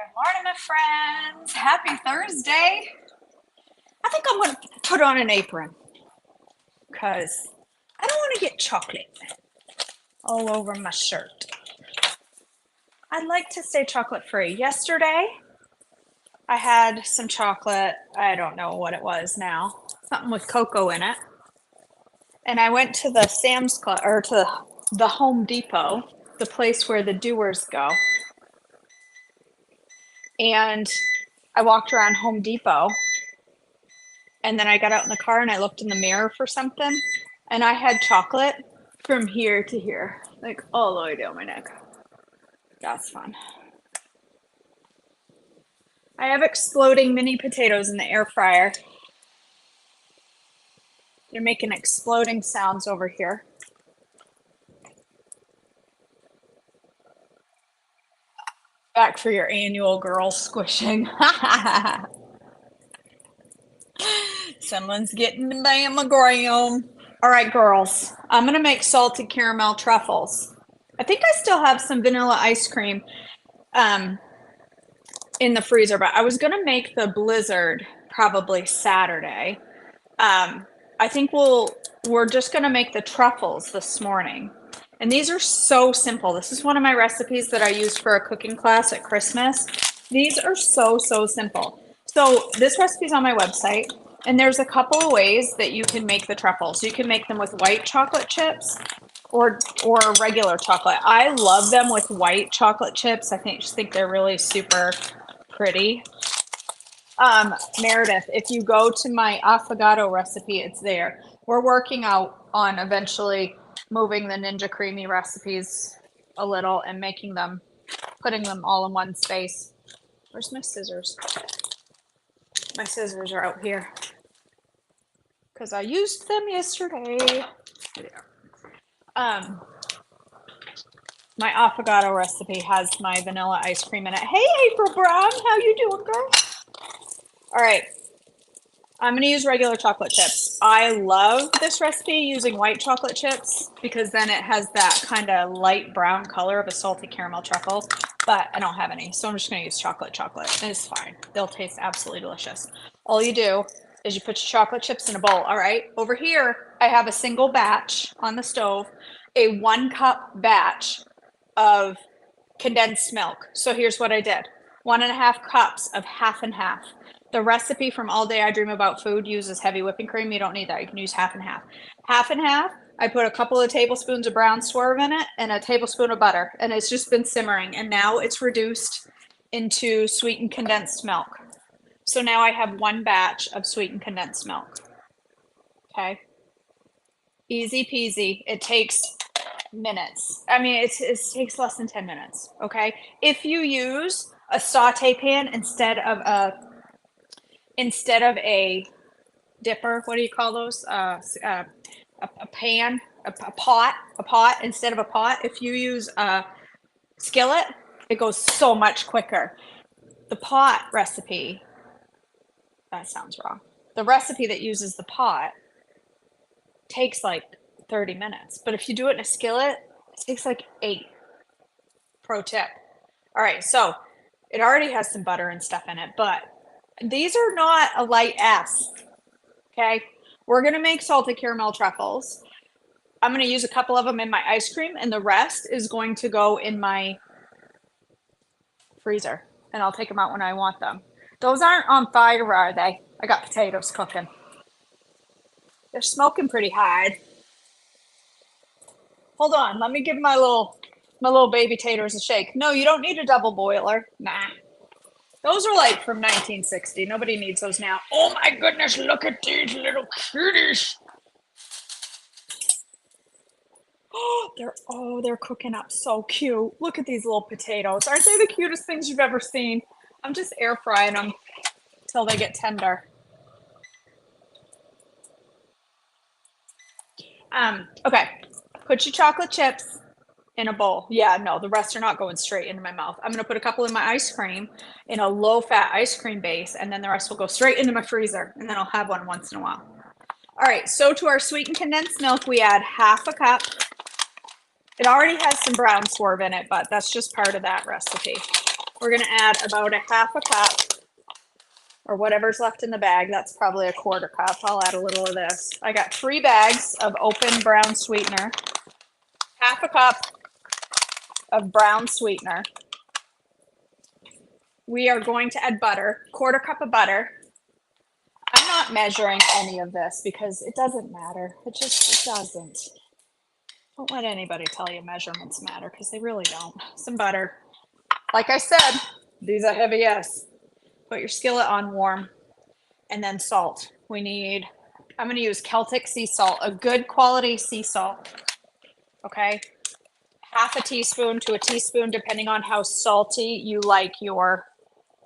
Good morning, my friends. Happy Thursday. I think I'm going to put on an apron because I don't want to get chocolate all over my shirt. I'd like to stay chocolate free. Yesterday, I had some chocolate. I don't know what it was now. Something with cocoa in it. And I went to the Sam's Club or to the Home Depot, the place where the doers go. And I walked around Home Depot and then I got out in the car and I looked in the mirror for something and I had chocolate from here to here, like all the way down my neck. That's fun. I have exploding mini potatoes in the air fryer. They're making exploding sounds over here. Back for your annual girl squishing. Someone's getting the mammogram. All right, girls, I'm gonna make salted caramel truffles. I think I still have some vanilla ice cream in the freezer, but I was gonna make the blizzard probably Saturday. I think we're just gonna make the truffles this morning. And these are so simple. This is one of my recipes that I used for a cooking class at Christmas. These are so simple. So this recipe is on my website, and there's a couple of ways that you can make the truffles. You can make them with white chocolate chips or regular chocolate. I love them with white chocolate chips. Just think they're really super pretty. Meredith, if you go to my affogato recipe, it's there. We're working out on eventually moving the Ninja Creamy recipes a little and putting them all in one space. Where's my scissors? My scissors are out here because I used them yesterday. My affogato recipe has my vanilla ice cream in it. Hey, April Brown, how you doing, girl? All right, I'm gonna use regular chocolate chips. I love this recipe using white chocolate chips because then it has that kind of light brown color of a salted caramel truffle, but I don't have any, so I'm just gonna use chocolate. And it's fine. They'll taste absolutely delicious. All you do is you put your chocolate chips in a bowl. All right, over here, I have a single batch on the stove, a 1 cup batch of condensed milk. So here's what I did. 1.5 cups of half and half. The recipe from All Day I Dream About Food uses heavy whipping cream. You don't need that. You can use half and half. Half and half, I put a couple of tablespoons of brown swerve in it and a tablespoon of butter. And it's just been simmering. And now it's reduced into sweetened condensed milk. So now I have one batch of sweetened condensed milk. Okay. Easy peasy. It takes minutes. I mean, it takes less than 10 minutes. Okay. If you use a saute pan instead of a dipper, what do you call those? A pan, a pot instead of a pot. If you use a skillet, it goes so much quicker. The pot recipe, that sounds wrong. The recipe that uses the pot takes like 30 minutes. But if you do it in a skillet, it takes like 8. Pro tip. All right, so it already has some butter and stuff in it, but these are not a light ask. Okay, we're gonna make salted caramel truffles. I'm gonna use a couple of them in my ice cream, and the rest is going to go in my freezer, and I'll take them out when I want them. Those aren't on fire, are they? I got potatoes cooking. They're smoking pretty hard. Hold on, let me give my little baby taters a shake. No, you don't need a double boiler. Nah. Those are like from 1960. Nobody needs those now. Oh my goodness, look at these little cuties. They're cooking up so cute. Look at these little potatoes. Aren't they the cutest things you've ever seen? I'm just air frying them till they get tender. Okay. Put your chocolate chips in a bowl. Yeah, no, the rest are not going straight into my mouth. I'm gonna put a couple in my ice cream in a low-fat ice cream base, and then the rest will go straight into my freezer, and then I'll have one once in a while. All right, so to our sweetened condensed milk, we add 1/2 cup. It already has some brown swerve in it, but that's just part of that recipe. We're gonna add about a half a cup or whatever's left in the bag. That's probably a quarter cup. I'll add a little of this. I got 3 bags of open brown sweetener, half a cup of brown sweetener. We are going to add butter, quarter cup of butter. I'm not measuring any of this because it doesn't matter. It doesn't. Don't let anybody tell you measurements matter because they really don't. Some butter. Like I said, these are heavy yes. Put your skillet on warm. And then salt. I'm going to use Celtic sea salt, a good quality sea salt. Okay. Half a teaspoon to a teaspoon, depending on how salty you like your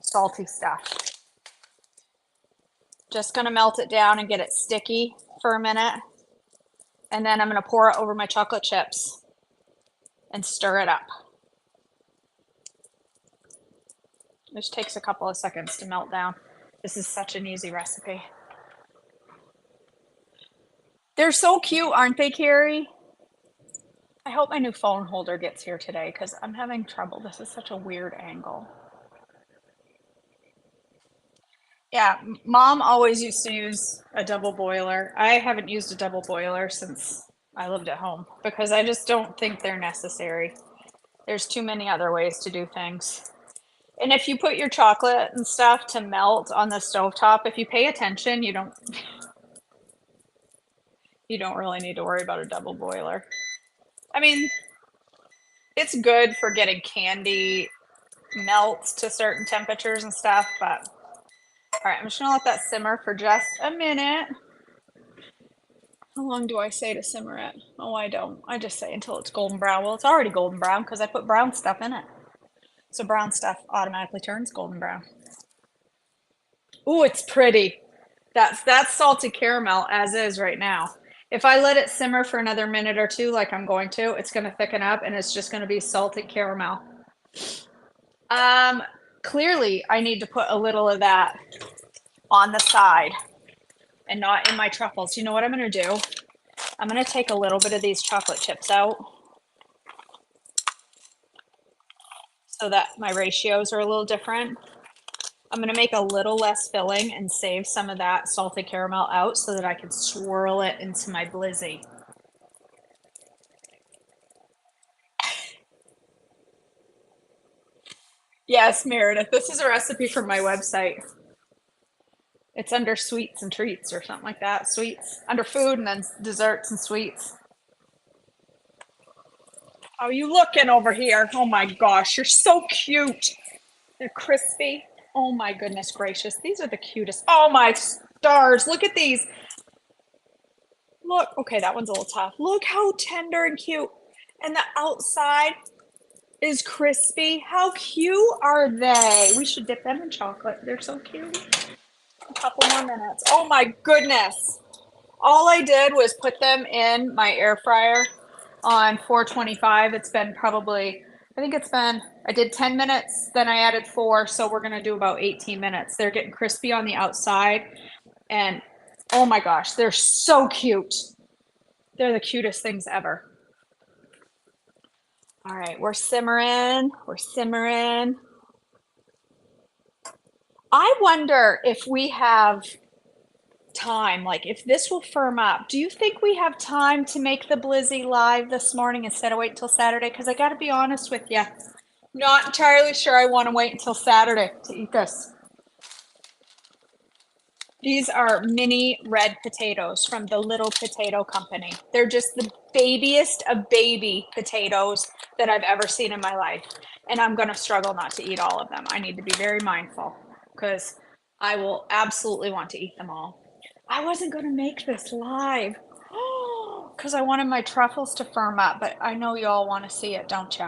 salty stuff. Just going to melt it down and get it sticky for a minute. And then I'm going to pour it over my chocolate chips and stir it up. It just takes a couple of seconds to melt down. This is such an easy recipe. They're so cute, aren't they, Carrie? I hope my new phone holder gets here today because I'm having trouble. This is such a weird angle. Yeah, Mom always used to use a double boiler. I haven't used a double boiler since I lived at home because I just don't think they're necessary. There's too many other ways to do things. And if you put your chocolate and stuff to melt on the stovetop, if you pay attention, you don't really need to worry about a double boiler. I mean, it's good for getting candy melts to certain temperatures and stuff, but all right, I'm just gonna let that simmer for just a minute. How long do I say to simmer it? Oh, I don't. I just say until it's golden brown. Well, it's already golden brown because I put brown stuff in it. So brown stuff automatically turns golden brown. Ooh, it's pretty. That's salted caramel as is right now. If I let it simmer for another minute or two, like I'm going to, it's going to thicken up and it's just going to be salted caramel. Clearly I need to put a little of that on the side and not in my truffles. You know what I'm going to do? I'm going to take a little bit of these chocolate chips out so that my ratios are a little different. I'm going to make a little less filling and save some of that salted caramel out so that I can swirl it into my blizzy. Yes, Meredith, this is a recipe from my website. It's under sweets and treats or something like that. Sweets, under food, and then desserts and sweets. How are you looking over here? Oh my gosh, you're so cute. They're crispy. Oh my goodness gracious. These are the cutest. Oh my stars. Look at these. Look. Okay, that one's a little tough. Look how tender and cute. And the outside is crispy. How cute are they? We should dip them in chocolate. They're so cute. A couple more minutes. Oh my goodness. All I did was put them in my air fryer on 425. It's been probably, I did 10 minutes, then I added 4, so we're gonna do about 18 minutes. They're getting crispy on the outside, and oh my gosh, they're so cute. They're the cutest things ever. All right, we're simmering. I wonder if we have time, like if this will firm up. Do you think we have time to make the blizzy live this morning instead of wait until Saturday? Because I got to be honest with you, not entirely sure I want to wait until Saturday to eat this. These are mini red potatoes from the Little Potato Company. They're just the babiest of baby potatoes that I've ever seen in my life. And I'm going to struggle not to eat all of them. I need to be very mindful because I will absolutely want to eat them all. I wasn't going to make this live because I wanted my truffles to firm up, but I know you all want to see it, don't you?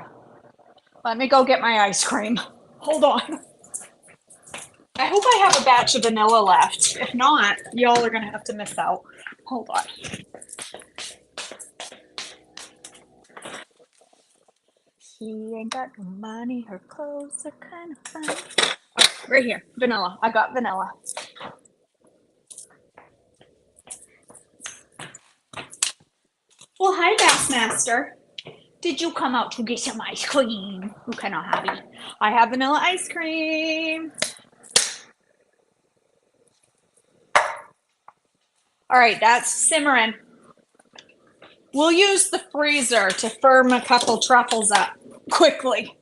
Let me go get my ice cream. Hold on. I hope I have a batch of vanilla left. If not, y'all are going to have to miss out. Hold on. She ain't got no money. Her clothes are kind of funny. Right here. Vanilla. I got vanilla. Well, hi, Bassmaster. Did you come out to get some ice cream? Who cannot have it? I have vanilla ice cream. All right, that's simmering. We'll use the freezer to firm a couple truffles up quickly.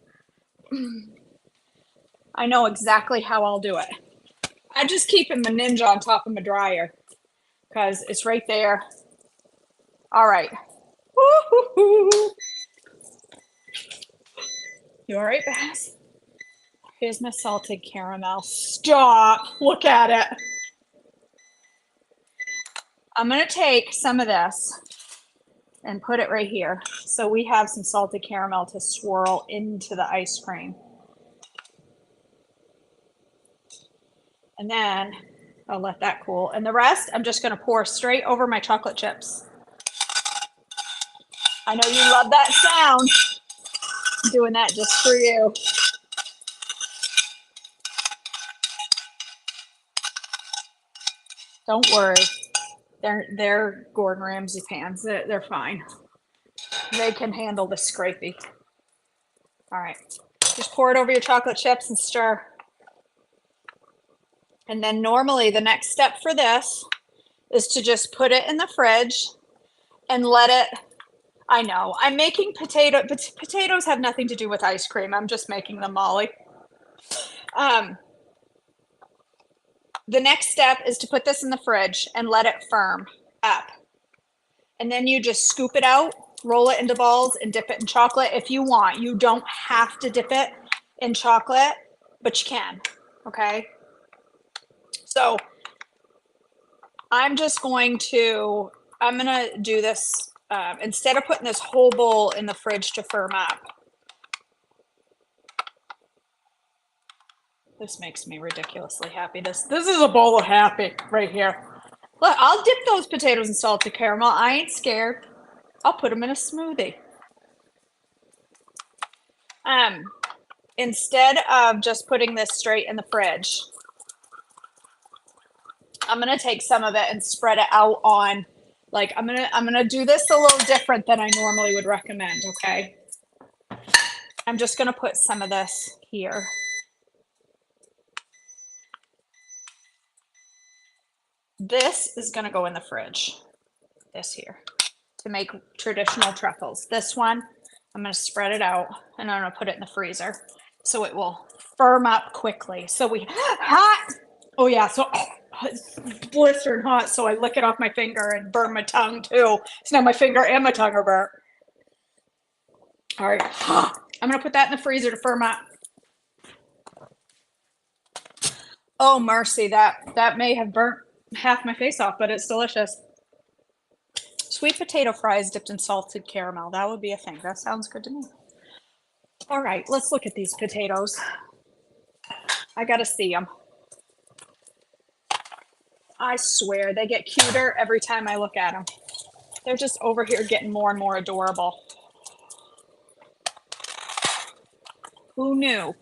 I know exactly how I'll do it. I just keeping my Ninja on top of my dryer because it's right there. All right. Woo-hoo-hoo. You all right, Bass? Here's my salted caramel. Stop. Look at it. I'm going to take some of this and put it right here. So we have some salted caramel to swirl into the ice cream. And then I'll let that cool. And the rest, I'm just going to pour straight over my chocolate chips. I know you love that sound. I'm doing that just for you. Don't worry. They're Gordon Ramsay pans. They're fine. They can handle the scrapey. All right. Just pour it over your chocolate chips and stir. And then normally the next step for this is to just put it in the fridge and let it, I know, I'm making potatoes have nothing to do with ice cream. I'm just making them, Molly. The next step is to put this in the fridge and let it firm up. And then you just scoop it out, roll it into balls, and dip it in chocolate if you want. You don't have to dip it in chocolate, but you can, okay? So I'm going to do this, instead of putting this whole bowl in the fridge to firm up. This makes me ridiculously happy. This is a bowl of happy right here. Look, I'll dip those potatoes in salted caramel. I ain't scared. I'll put them in a smoothie. Instead of just putting this straight in the fridge, I'm gonna take some of it and spread it out on, like, I'm gonna do this a little different than I normally would recommend, okay? I'm just gonna put some of this here. This is gonna go in the fridge, this here, to make traditional truffles. This one, I'm gonna spread it out and I'm gonna put it in the freezer so it will firm up quickly. So hot, oh yeah, so it's blistering hot, so I lick it off my finger and burn my tongue too. So now my finger and my tongue are burnt. All right, I'm gonna put that in the freezer to firm up. Oh mercy, that may have burnt half my face off, but it's delicious. Sweet potato fries dipped in salted caramel. That would be a thing. That sounds good to me. All right, let's look at these potatoes. I gotta see them. I swear they get cuter every time I look at them. They're just over here getting more and more adorable. Who knew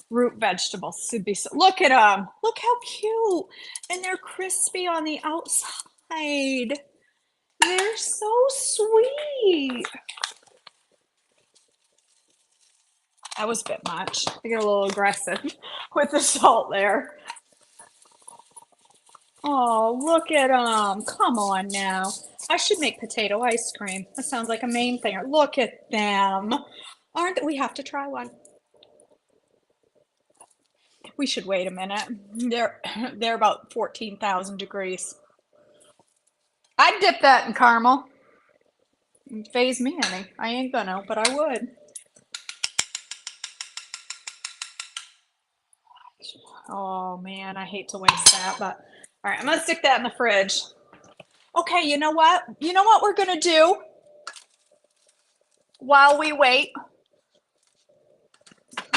root vegetables should be so, look at them. Look how cute. And they're crispy on the outside. They're so sweet. That was a bit much. I get a little aggressive with the salt there. Oh, look at them. Come on now. I should make potato ice cream. That sounds like a main thing. Look at them. Aren't we have to try one? We should wait a minute. They're about 14,000 degrees. I'd dip that in caramel. It'd faze me any. I ain't gonna, but I would. Oh man, I hate to waste that, but all right, I'm gonna stick that in the fridge. Okay, you know what? You know what we're gonna do while we wait?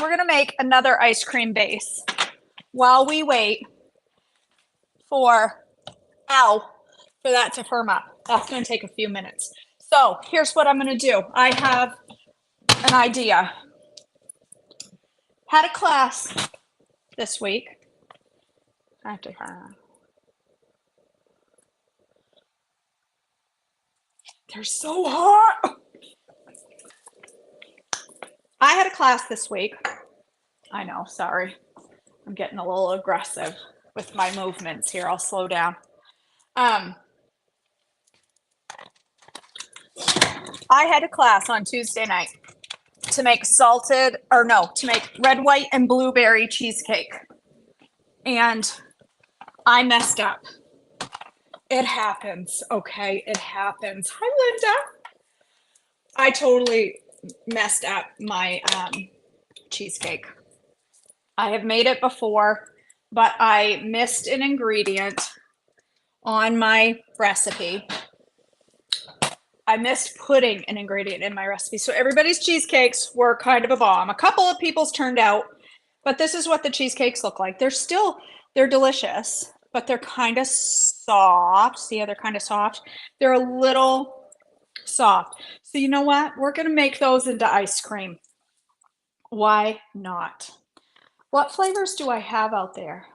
We're gonna make another ice cream base while we wait for, for that to firm up. That's gonna take a few minutes. So here's what I'm gonna do. I have an idea. Had a class this week. I have to, they're so hot. I had a class this week. I know, sorry. I'm getting a little aggressive with my movements here. I'll slow down. I had a class on Tuesday night to make to make red, white, and blueberry cheesecake. And I messed up. It happens, okay? It happens. Hi, Linda. I totally messed up my cheesecake. I have made it before, but I missed an ingredient on my recipe. I missed putting an ingredient in my recipe. So everybody's cheesecakes were kind of a bomb. A couple of people's turned out, but this is what the cheesecakes look like. They're delicious, but they're kind of soft. See how they're kind of soft? They're a little soft. So you know what? We're going to make those into ice cream. Why not? What flavors do I have out there?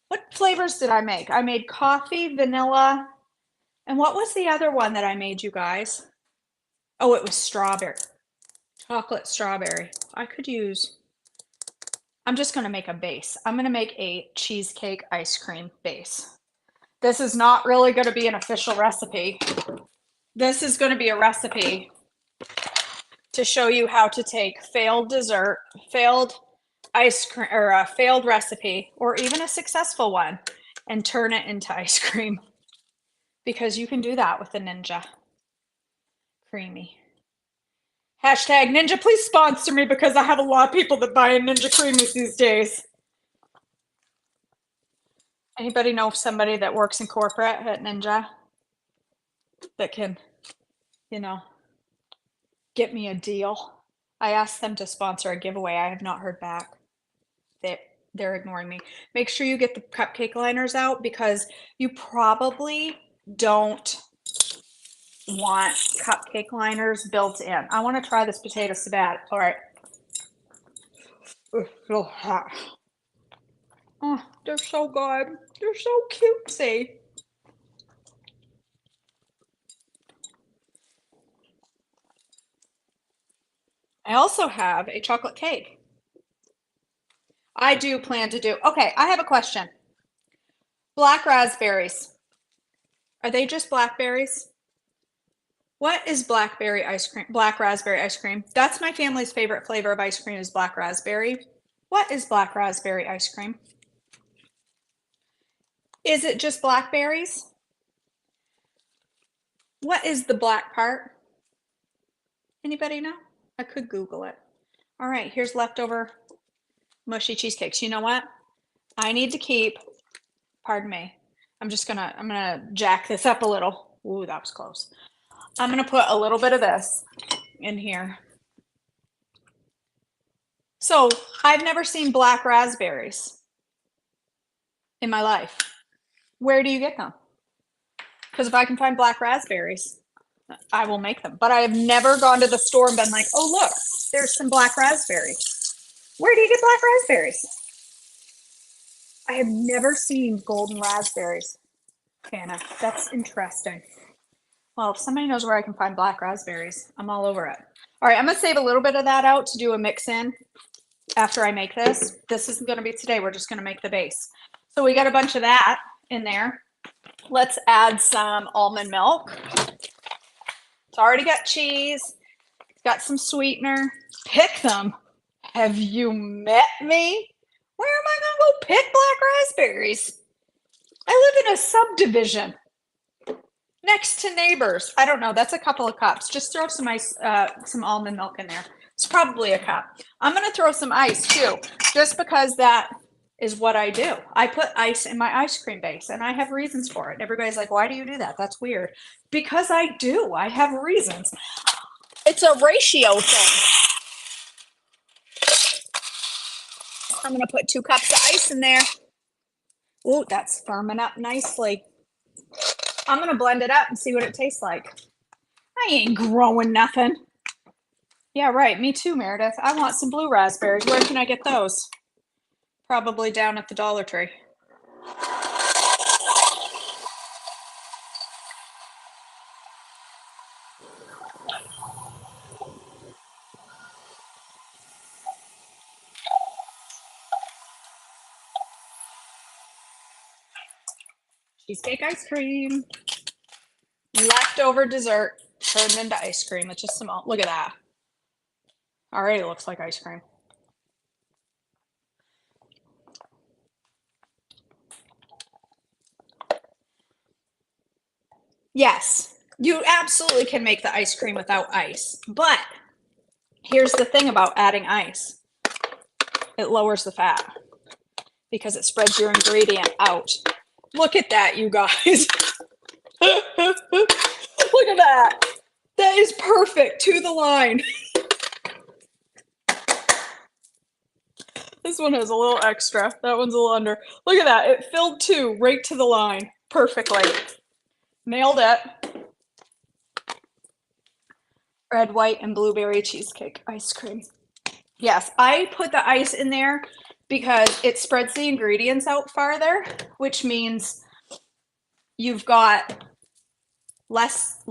What flavors did I make? I made coffee, vanilla, and what was the other one that I made, you guys? Oh, it was strawberry. Chocolate strawberry. I'm just going to make a base. I'm going to make a cheesecake ice cream base. This is not really going to be an official recipe. This is going to be a recipe to show you how to take failed dessert, failed ice cream, or a failed recipe, or even a successful one, and turn it into ice cream. Because you can do that with a Ninja Creamy. Hashtag Ninja, please sponsor me because I have a lot of people that buy Ninja Creamies these days. Anybody know somebody that works in corporate at Ninja that can, get me a deal? I asked them to sponsor a giveaway. I have not heard back. They're ignoring me. Make sure you get the cupcake liners out because you probably don't want cupcake liners built in. I want to try this potato sabat. All right. It's so hot. Oh, they're so good. They're so cutesy. I also have a chocolate cake. I do plan to do. Okay, I have a question. Black raspberries. Are they just blackberries? What is blackberry ice cream? Black raspberry ice cream. That's my family's favorite flavor of ice cream is black raspberry. What is black raspberry ice cream? Is it just blackberries? What is the black part? Anybody know? I could Google it. All right, here's leftover mushy cheesecakes. You know what? I need to keep, pardon me. I'm gonna jack this up a little. Ooh, that was close. I'm gonna put a little bit of this in here. So I've never seen black raspberries in my life. Where do you get them? Because if I can find black raspberries, I will make them. But I have never gone to the store and been like, oh, look, there's some black raspberries. Where do you get black raspberries? I have never seen golden raspberries, Hannah. That's interesting. Well, if somebody knows where I can find black raspberries, I'm all over it. All right, I'm gonna save a little bit of that out to do a mix in after I make this. This isn't gonna be today, we're just gonna make the base. So we got a bunch of that in there. Let's add some almond milk. It's already got cheese, it's got some sweetener. Pick them. Have you met me? Where am I gonna go pick black raspberries? I live in a subdivision next to neighbors. I don't know. That's a couple of cups. Just throw some ice, some almond milk in there. It's probably a cup. I'm gonna throw some ice too, just because that is what I do. I put ice in my ice cream base, and I have reasons for it. Everybody's like, "Why do you do that? That's weird." Because I do. I have reasons. It's a ratio thing. I'm gonna put 2 cups of ice in there. Ooh, that's firming up nicely. I'm gonna blend it up and see what it tastes like. I ain't growing nothing. Yeah, right. Me too, Meredith. I want some blue raspberries. Where can I get those? Probably down at the Dollar Tree. Cheesecake ice cream. Leftover dessert turned into ice cream. It's just some, look at that. Already looks like ice cream. Yes, you absolutely can make the ice cream without ice, but here's the thing about adding ice. It lowers the fat because it spreads your ingredient out. Look at that, you guys. Look at that. That is perfect to the line. This one has a little extra. That one's a little under. Look at that. It filled two right to the line perfectly. Nailed it. Red, white, and blueberry cheesecake ice cream. Yes, I put the ice in there because it spreads the ingredients out farther, which means you've got less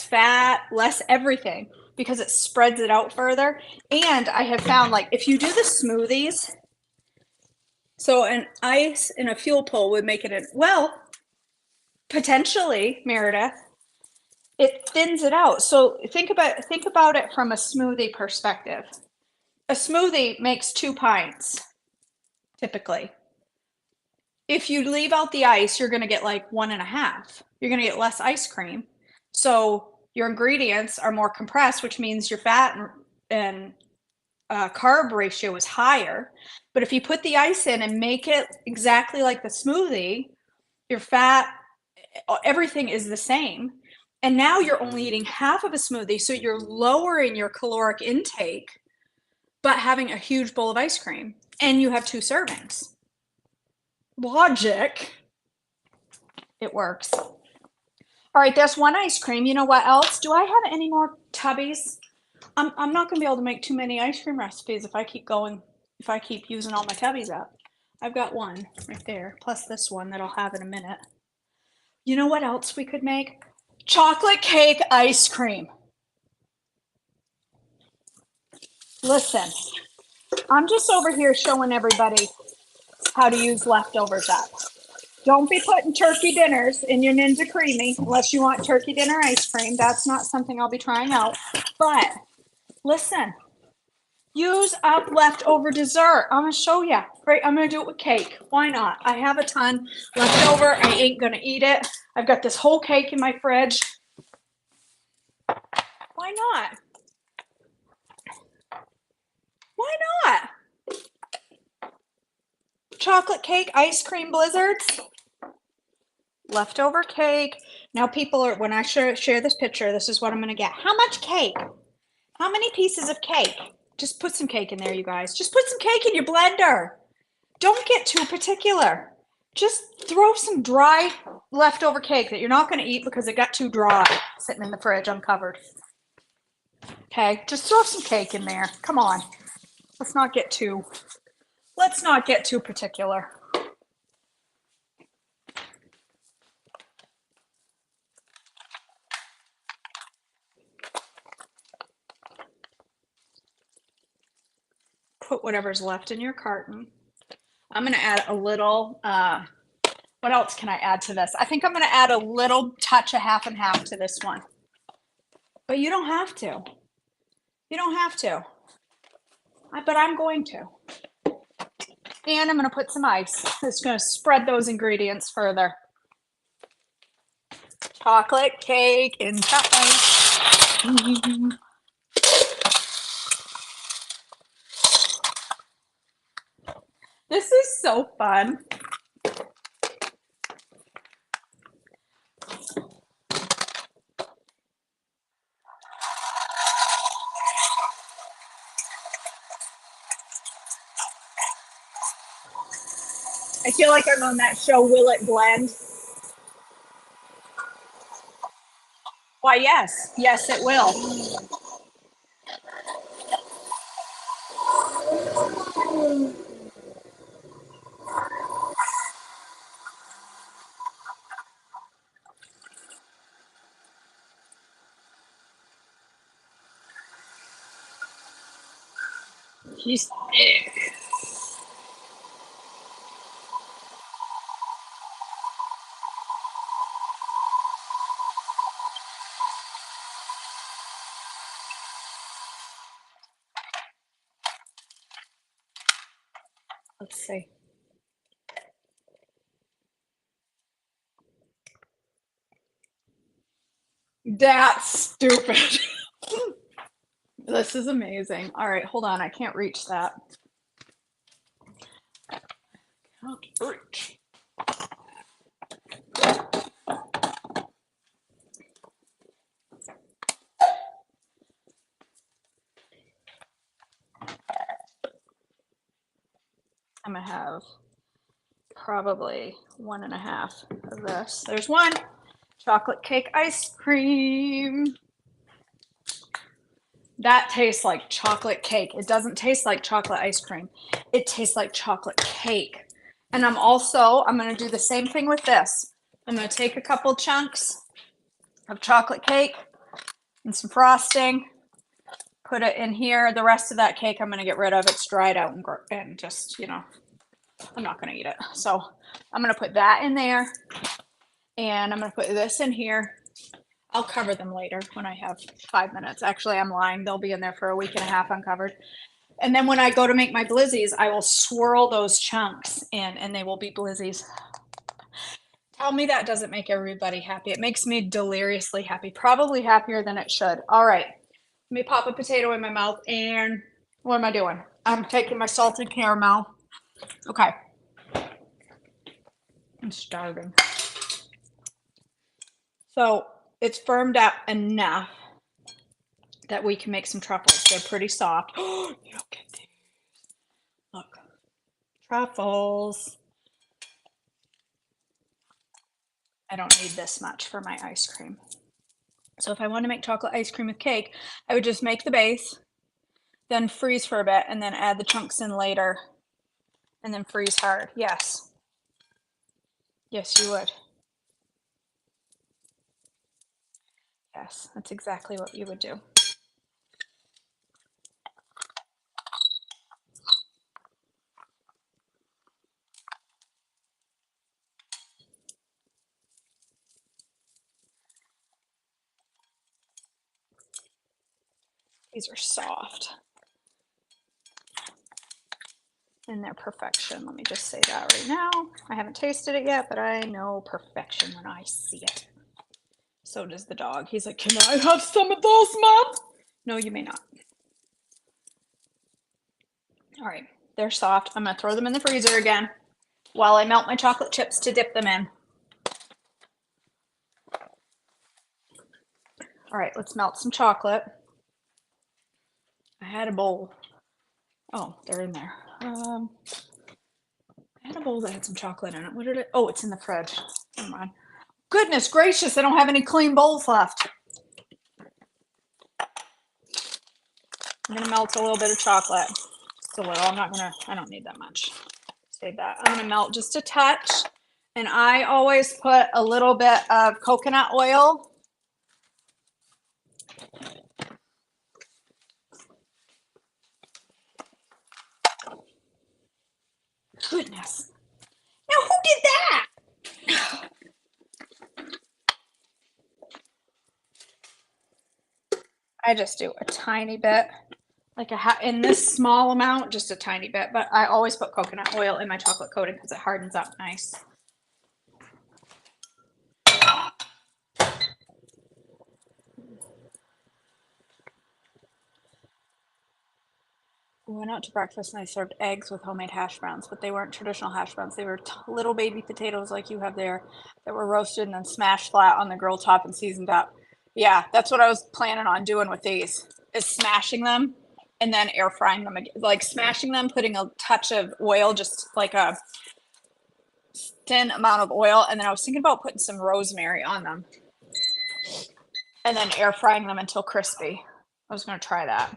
fat, less everything, because it spreads it out further. And I have found, like, if you do the smoothies, so an ice and a fuel pull would make it in, well, potentially, Meredith, it thins it out. So think about it from a smoothie perspective. A smoothie makes 2 pints typically. If you leave out the ice, you're going to get like 1.5. You're going to get less ice cream. So your ingredients are more compressed, which means your fat and carb ratio is higher. But if you put the ice in and make it exactly like the smoothie, your fat, everything is the same. And now you're only eating half of a smoothie. So you're lowering your caloric intake, but having a huge bowl of ice cream. And you have 2 servings. Logic. It works. All right, there's one ice cream. You know what else? Do I have any more tubbies? I'm not gonna be able to make too many ice cream recipes if I keep going, if I keep using all my tubbies up. I've got one right there, plus this one that I'll have in a minute. You know what else we could make? Chocolate cake ice cream. Listen, I'm just over here showing everybody how to use leftovers up. Don't be putting turkey dinners in your Ninja Creamy unless you want turkey dinner ice cream. That's not something I'll be trying out. But listen, use up leftover dessert. I'm going to show you. Right, I'm going to do it with cake. Why not? I have a ton left over. I ain't going to eat it. I've got this whole cake in my fridge. Why not? Why not? Chocolate cake, ice cream blizzards, leftover cake. Now people are, when I share this picture, this is what I'm going to get. How much cake? How many pieces of cake? Just put some cake in there, you guys. Just put some cake in your blender. Don't get too particular. Just throw some dry leftover cake that you're not going to eat because it got too dry sitting in the fridge uncovered. Okay, just throw some cake in there. Come on. Let's not get too particular. Put whatever's left in your carton. I'm going to add a little, what else can I add to this? I think I'm going to add a little touch of half and half to this one. But you don't have to. You don't have to. But I'm going to. And I'm going to put some ice. It's going to spread those ingredients further. Chocolate cake and ice. This is so fun. I feel like I'm on that show, Will It Blend? Why, yes. Yes, it will. She's thick. Let's see. That's stupid. This is amazing. All right, hold on. I can't reach that. Can't reach. I'm gonna have probably 1.5 of this. There's one. Chocolate cake ice cream. That tastes like chocolate cake. It doesn't taste like chocolate ice cream. It tastes like chocolate cake. And I'm going to do the same thing with this. I'm going to take a couple chunks of chocolate cake and some frosting, put it in here. The rest of that cake I'm going to get rid of. It's dried out and just, you know, I'm not going to eat it. So I'm going to put that in there, and I'm going to put this in here. I'll cover them later when I have 5 minutes. Actually, I'm lying. They'll be in there for a week and a half uncovered. And then when I go to make my blizzies, I will swirl those chunks in, and they will be blizzies. Tell me that doesn't make everybody happy. It makes me deliriously happy, probably happier than it should. All right, let me pop a potato in my mouth, and what am I doing? I'm taking my salted caramel. Okay. I'm starving. So it's firmed up enough that we can make some truffles. They're pretty soft. Oh, look at these. Look. Truffles. I don't need this much for my ice cream. So if I want to make chocolate ice cream with cake, I would just make the base, then freeze for a bit, and then add the chunks in later, and then freeze hard. Yes. Yes, you would. Yes, that's exactly what you would do. These are soft. In their perfection. Let me just say that right now. I haven't tasted it yet, but I know perfection when I see it. So does the dog. He's like, can I have some of those, Mom? No, you may not. All right, they're soft. I'm gonna throw them in the freezer again while I melt my chocolate chips to dip them in. All right, let's melt some chocolate. I had a bowl. Oh, they're in there. I had a bowl that had some chocolate in it. What did it? Oh, it's in the fridge. Come on. Goodness gracious, I don't have any clean bowls left. I'm gonna melt a little bit of chocolate. Just a little. I don't need that much. Save that. I'm gonna melt just a touch. And I always put a little bit of coconut oil. Goodness. Now who did that? I just do a tiny bit, like in this small amount, just a tiny bit, but I always put coconut oil in my chocolate coating because it hardens up nice. We went out to breakfast and I served eggs with homemade hash browns, but they weren't traditional hash browns. They were little baby potatoes like you have there that were roasted and then smashed flat on the grill top and seasoned up. Yeah, that's what I was planning on doing with these, is smashing them and then air frying them again. Like smashing them, putting a touch of oil, just like a thin amount of oil. And then I was thinking about putting some rosemary on them and then air frying them until crispy. I was going to try that.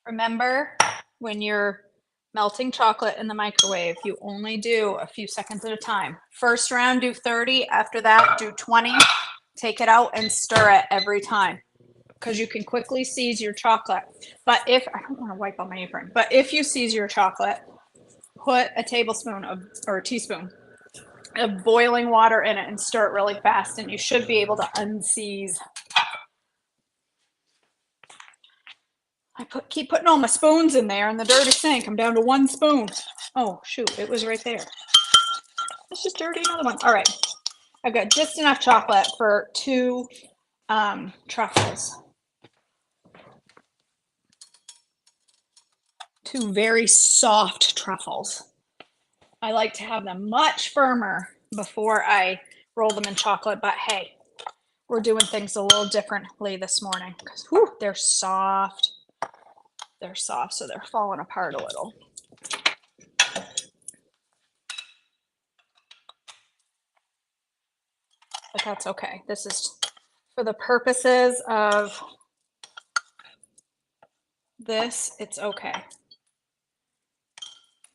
Remember, when you're melting chocolate in the microwave, you only do a few seconds at a time. First round, do 30. After that, do 20. Take it out and stir it every time because you can quickly seize your chocolate. But I don't want to wipe on my apron, but if you seize your chocolate, put a tablespoon or a teaspoon of boiling water in it and stir it really fast, and you should be able to unseize keep putting all my spoons in there in the dirty sink. I'm down to 1 spoon. Oh, shoot, it was right there. Let's just dirty another one. All right, I've got just enough chocolate for 2 truffles. 2 very soft truffles. I like to have them much firmer before I roll them in chocolate, but hey, we're doing things a little differently this morning because they're soft. They're soft, so they're falling apart a little. But that's okay. This is for the purposes of this, it's okay.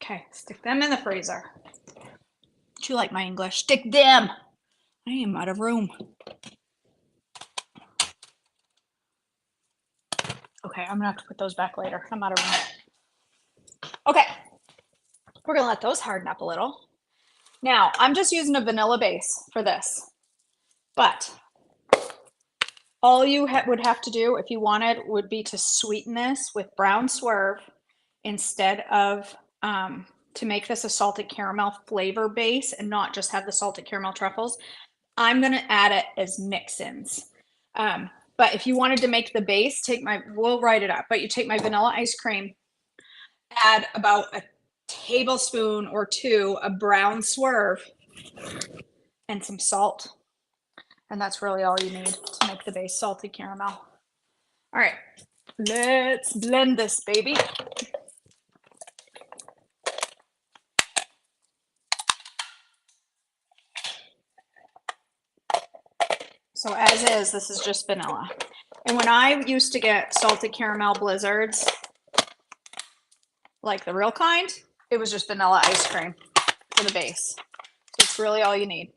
Okay, stick them in the freezer. Do you like my English? Stick them. I am out of room. Okay, I'm gonna have to put those back later. I'm out of room. Okay, we're gonna let those harden up a little. Now, I'm just using a vanilla base for this, but all you would have to do if you wanted would be to sweeten this with brown swerve instead of, to make this a salted caramel flavor base and not just have the salted caramel truffles. I'm gonna add it as mix-ins. But if you wanted to make the base, we'll write it up, but you take my vanilla ice cream, add about a tablespoon or 2 of brown swerve and some salt. And that's really all you need to make the base salted caramel. All right, let's blend this baby. So as is, this is just vanilla. And when I used to get salted caramel blizzards, like the real kind, it was just vanilla ice cream for the base. So it's really all you need.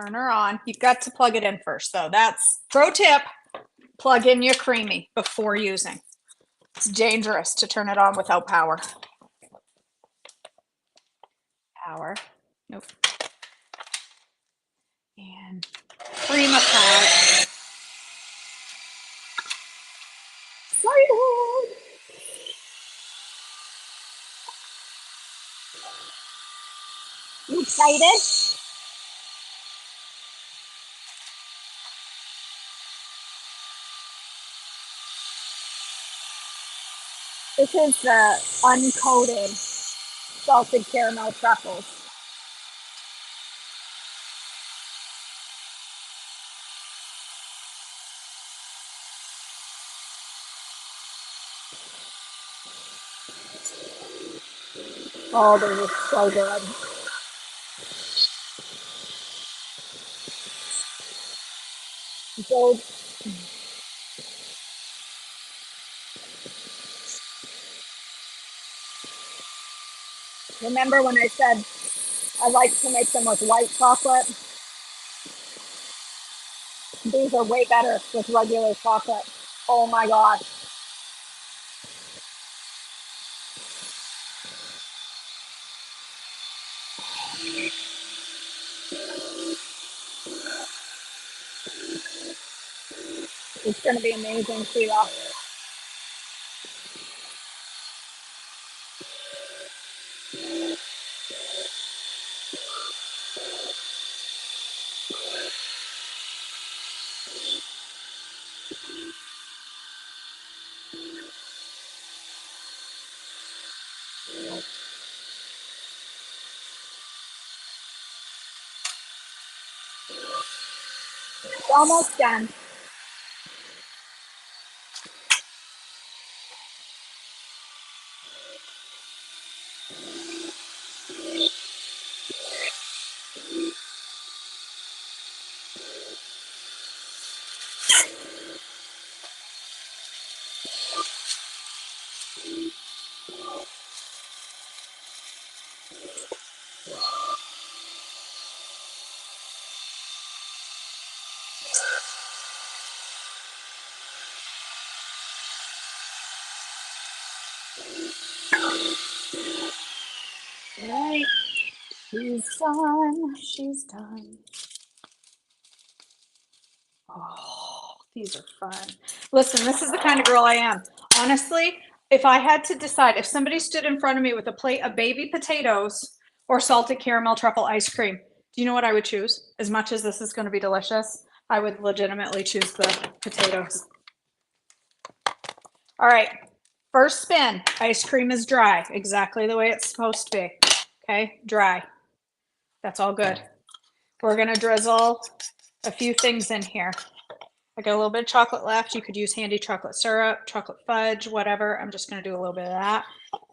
Turn her on. You've got to plug it in first though. That's pro tip. Plug in your creamy before using. It's dangerous to turn it on without power. Power. Nope. And cream of pie. Excited. You excited? This is the uncoated salted caramel truffles. Oh, they're just so good. Gold. Remember when I said I like to make them with white chocolate? These are way better with regular chocolate. Oh my gosh. It's going to be amazing, Sheila. It's almost done. All right. She's done. She's done. Oh, these are fun. Listen, this is the kind of girl I am. Honestly, if I had to decide, if somebody stood in front of me with a plate of baby potatoes or salted caramel truffle ice cream, do you know what I would choose? As much as this is going to be delicious, I would legitimately choose the potatoes. All right, first spin. Ice cream is dry, exactly the way it's supposed to be. Okay, dry. That's all good. We're going to drizzle a few things in here. I got a little bit of chocolate left. You could use handy chocolate syrup, chocolate fudge, whatever. I'm just going to do a little bit of that.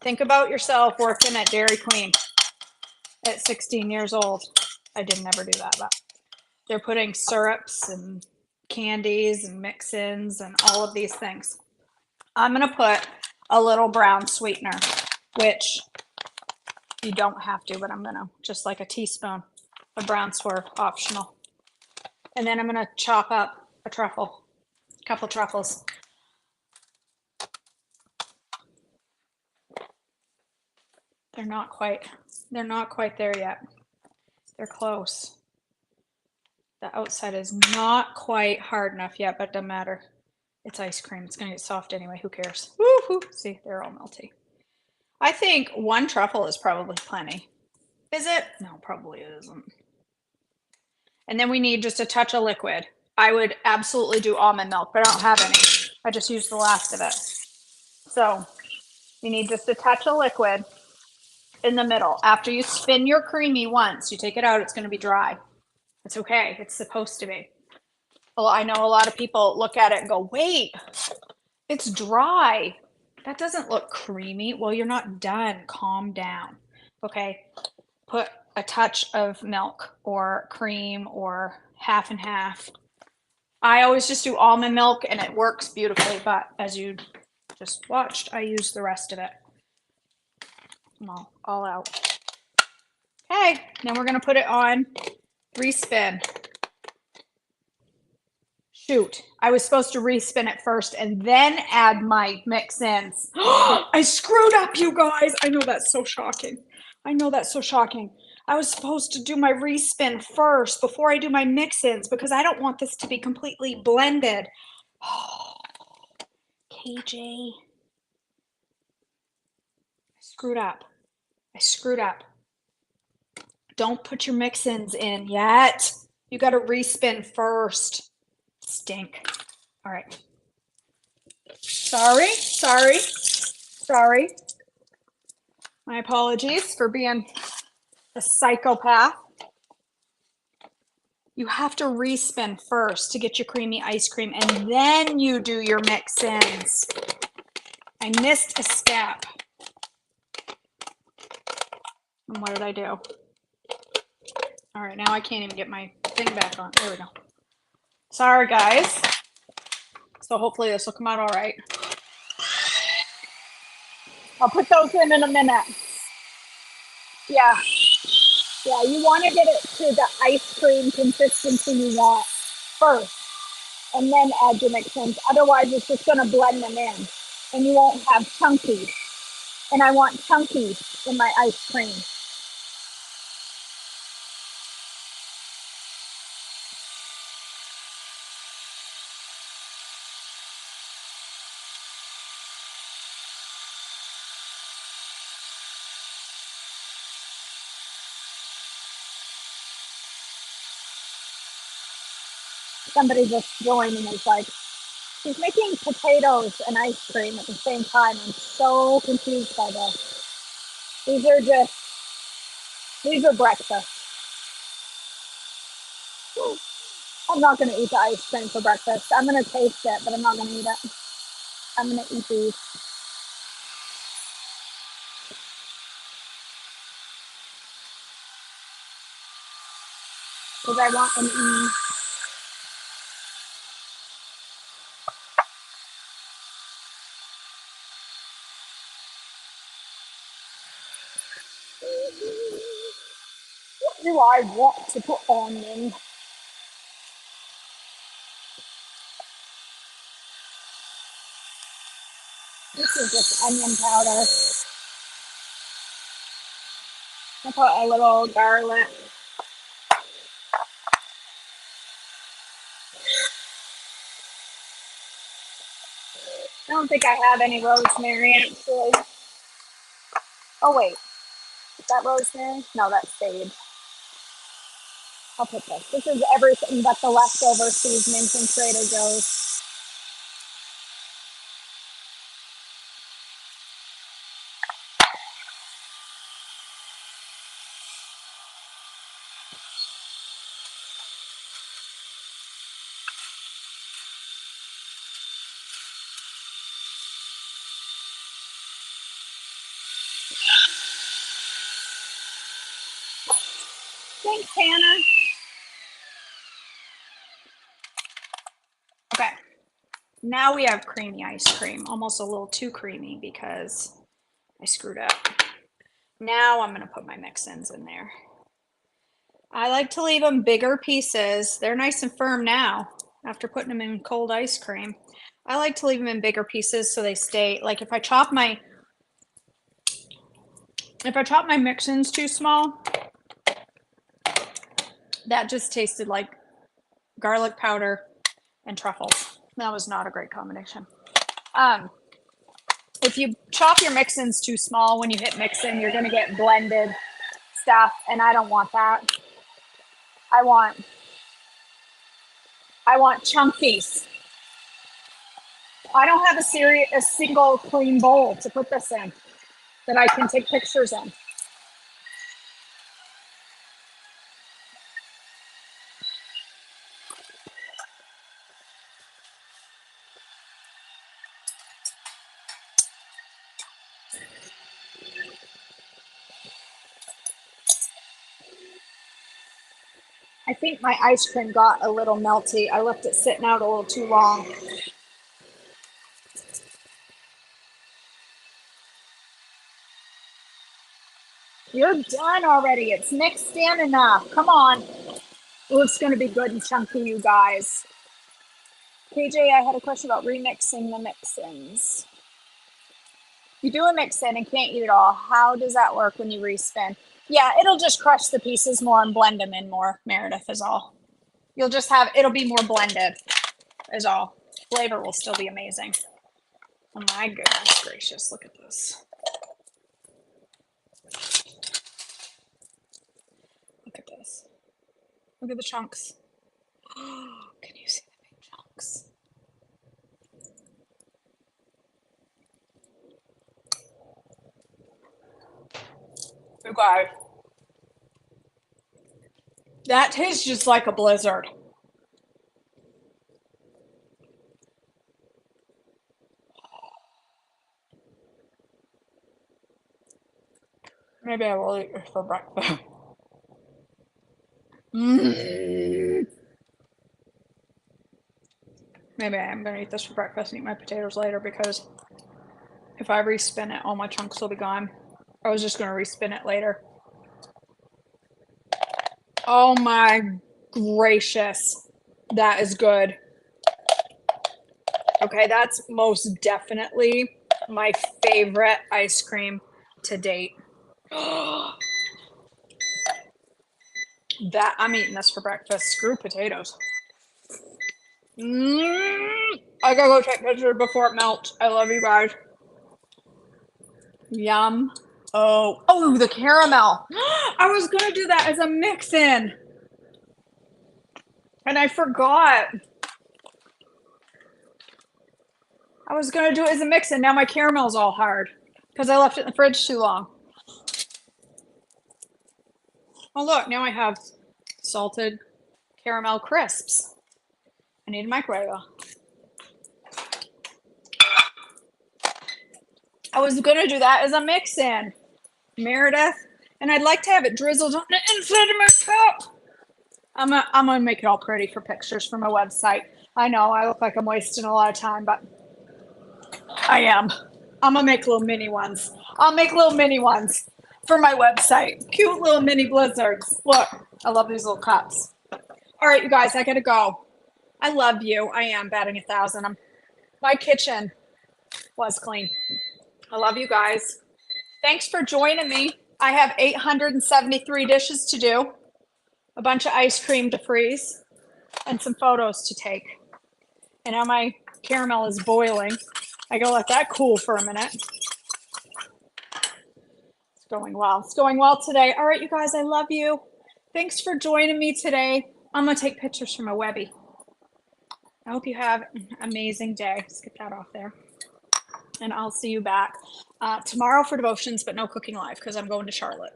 Think about yourself working at Dairy Queen at 16 years old. I did never do that, but they're putting syrups and candies and mix-ins and all of these things. I'm going to put a little brown sweetener, which you don't have to, but I'm going to, just like a teaspoon of brown swerve, optional. And then I'm going to chop up a truffle, a couple truffles. They're not quite there yet. They're close. The outside is not quite hard enough yet, but it doesn't matter. It's ice cream. It's going to get soft anyway. Who cares? Woo-hoo. See, they're all melty. I think one truffle is probably plenty. Is it? No, probably it isn't. And then we need just a touch of liquid. I would absolutely do almond milk, but I don't have any. I just used the last of it. So you need just a touch of liquid in the middle. After you spin your creamy once, you take it out, it's going to be dry. It's okay. It's supposed to be. Well, I know a lot of people look at it and go, wait, it's dry. That doesn't look creamy. Well, you're not done. Calm down. Okay. Put a touch of milk or cream or half and half. I always just do almond milk and it works beautifully, but as you just watched, I use the rest of it. All out. Okay, then we're gonna put it on, respin. Shoot, I was supposed to respin it first and then add my mix-ins. I screwed up, you guys. I know that's so shocking. I know that's so shocking. I was supposed to do my respin first before I do my mix-ins because I don't want this to be completely blended. KJ. I screwed up. I screwed up. Don't put your mix-ins in yet. You got to respin first. Stink. All right. Sorry. My apologies for being a psychopath. You have to respin first to get your creamy ice cream, and then you do your mix-ins. I missed a step. And what did I do? All right, now I can't even get my thing back on. There we go. Sorry, guys. So hopefully this will come out all right. I'll put those in a minute. Yeah, you want to get it to the ice cream consistency you want first, and then add your mix-ins. Otherwise, it's just going to blend them in, and you won't have chunky. And I want chunky in my ice cream. Somebody just joined and was like, she's making potatoes and ice cream at the same time. I'm so confused by this. These are breakfast. I'm not going to eat the ice cream for breakfast. I'm going to taste it, but I'm not going to eat it. I'm going to eat these. Because I want an E. What do I want to put on them? This is just onion powder. I put a little garlic. I don't think I have any rosemary actually. Oh wait, is that rosemary? No, that's sage. I'll put this. This is everything but the leftover seasonings from Trader Joe's. Thanks, Hannah. Okay. Now we have creamy ice cream, almost a little too creamy because I screwed up. Now I'm gonna put my mix-ins in there. I like to leave them bigger pieces. They're nice and firm now after putting them in cold ice cream. I like to leave them in bigger pieces so they stay, like if I chop my mix-ins too small, that just tasted like garlic powder and truffles. That was not a great combination. If you chop your mix-ins too small, when you hit mix-in, you're gonna get blended stuff, and I don't want that. I want chunkies. I don't have a single clean bowl to put this in that I can take pictures in. I think my ice cream got a little melty. I left it sitting out a little too long. You're done already. It's mixed in enough. Come on. Oh, it's going to be good and chunky, you guys. KJ, I had a question about remixing the mix-ins. You do a mix-in and can't eat it all. How does that work when you respin? Yeah, it'll just crush the pieces more and blend them in more, Meredith, is all. You'll just have, it'll be more blended, is all. Flavor will still be amazing. Oh my goodness gracious, look at this. Look at this. Look at the chunks. Can you see the big chunks? You guys, that tastes just like a blizzard. Maybe I will eat this for breakfast. Maybe I am going to eat this for breakfast and eat my potatoes later, because if I respin it, all my chunks will be gone. I was just going to respin it later. Oh my gracious. That is good. Okay, that's most definitely my favorite ice cream to date. That I'm eating this for breakfast. Screw potatoes. I gotta go take pictures before it melts. I love you guys. Yum. Oh, the caramel. I was gonna do that as a mix-in, and I forgot. I was gonna do it as a mix-in. Now my caramel's all hard because I left it in the fridge too long. Oh look, now I have salted caramel crisps. I need a microwave. I was gonna do that as a mix-in, Meredith, and I'd like to have it drizzled on the inside of my cup. I'm gonna make it all pretty for pictures for my website. I know I look like I'm wasting a lot of time, but I am. I'm gonna make little mini ones. I'll make little mini ones for my website. Cute little mini blizzards. Look, I love these little cups. All right, you guys, I gotta go. I love you. I am batting 1,000. My kitchen was clean. I love you guys. Thanks for joining me. I have 873 dishes to do, a bunch of ice cream to freeze, and some photos to take. And now my caramel is boiling. I gotta let that cool for a minute. It's going well. It's going well today. All right, you guys, I love you. Thanks for joining me today. I'm gonna take pictures from my Webby. I hope you have an amazing day. Let's get that off there. And I'll see you back tomorrow for devotions, but no cooking live because I'm going to Charlotte.